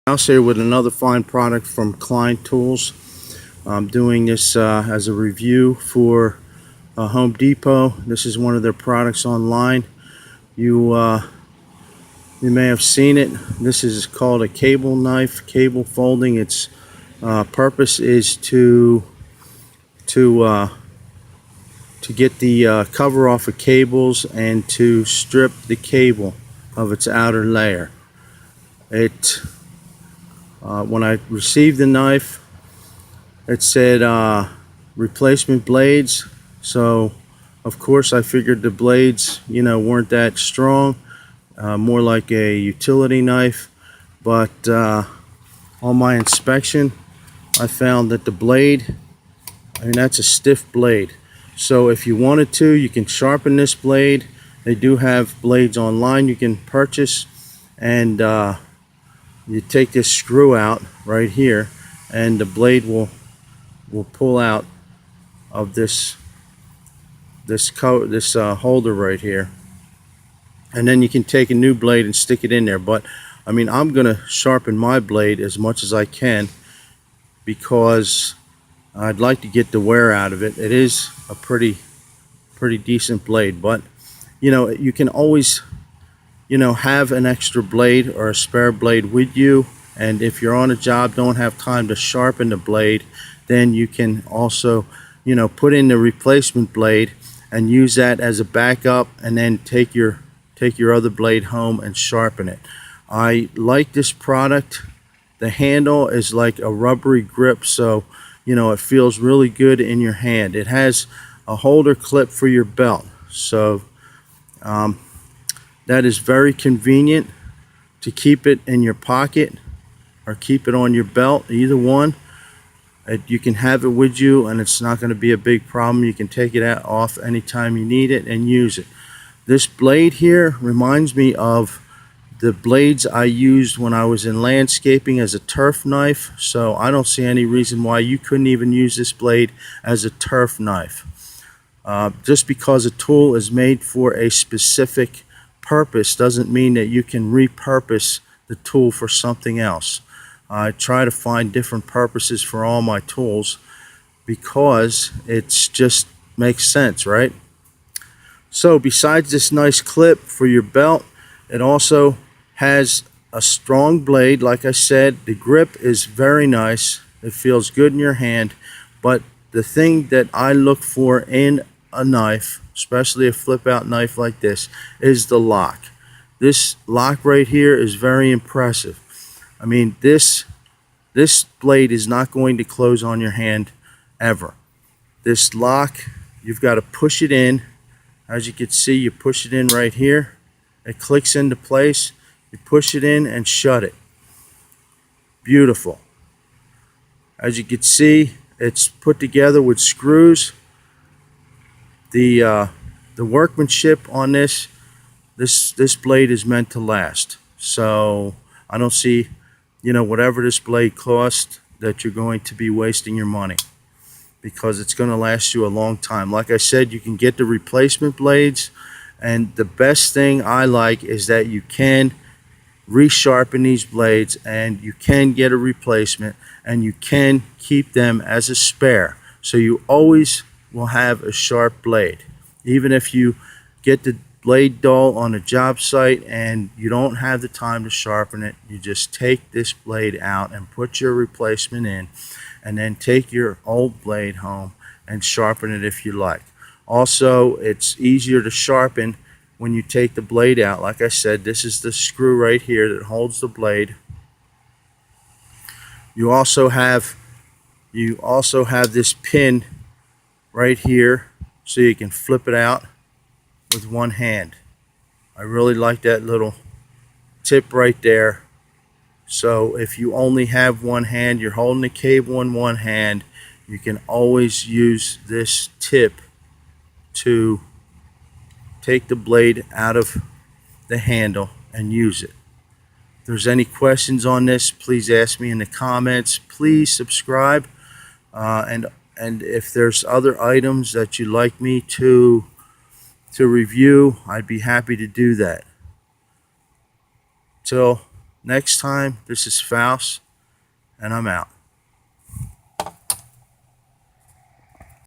House here with another fine product from Klein Tools. I'm doing this as a review for Home Depot. This is one of their products online. You may have seen it. This is called a cable knife, cable folding. Its purpose is to get the cover off of cables and to strip the cable of its outer layer. When I received the knife, it said replacement blades. So of course I figured the blades, weren't that strong, more like a utility knife. But on my inspection, I found that the blade, that's a stiff blade. So if you wanted to, you can sharpen this blade. They do have blades online you can purchase, and you take this screw out right here, and the blade will pull out of this holder right here, and then you can take a new blade and stick it in there. But I'm gonna sharpen my blade as much as I can because I'd like to get the wear out of it. It is a pretty decent blade, but you can always have an extra blade or a spare blade with you. And if you're on a job, don't have time to sharpen the blade, then you can also put in the replacement blade and use that as a backup, and then take your other blade home and sharpen it. I like this product. The handle is like a rubbery grip, so it feels really good in your hand. It has a holder clip for your belt, so that is very convenient to keep it in your pocket or keep it on your belt, either one. You can have it with you, and it's not going to be a big problem. You can take it off anytime you need it and use it. This blade here reminds me of the blades I used when I was in landscaping as a turf knife, so I don't see any reason why you couldn't even use this blade as a turf knife. Just because a tool is made for a specific purpose doesn't mean that you can repurpose the tool for something else. I try to find different purposes for all my tools because it's just makes sense, right? So besides this nice clip for your belt, it also has a strong blade. Like I said, the grip is very nice. It feels good in your hand. But the thing that I look for in a knife, especially a flip out knife like this, is the lock. This lock right here is very impressive. This blade is not going to close on your hand ever. This lock, you've got to push it in. As you can see, you push it in right here. It clicks into place. You push it in and shut it. Beautiful. As you can see, it's put together with screws. The workmanship on this blade is meant to last. So I don't see, whatever this blade costs, that you're going to be wasting your money, because it's going to last you a long time. Like I said, you can get the replacement blades, and the best thing I like is that you can resharpen these blades, and you can get a replacement, and you can keep them as a spare, so you always will have a sharp blade. Even if you get the blade dull on a job site and you don't have the time to sharpen it, you just take this blade out and put your replacement in, and then take your old blade home and sharpen it if you like. Also, it's easier to sharpen when you take the blade out. Like I said, this is the screw right here that holds the blade. You also have this pin right here, so you can flip it out with one hand. I really like that little tip right there. So if you only have one hand, you're holding the cable in one hand, you can always use this tip to take the blade out of the handle and use it. If there's any questions on this, please ask me in the comments. Please subscribe, and if there's other items that you'd like me to review, I'd be happy to do that. Till next time. This is Faust, and I'm out.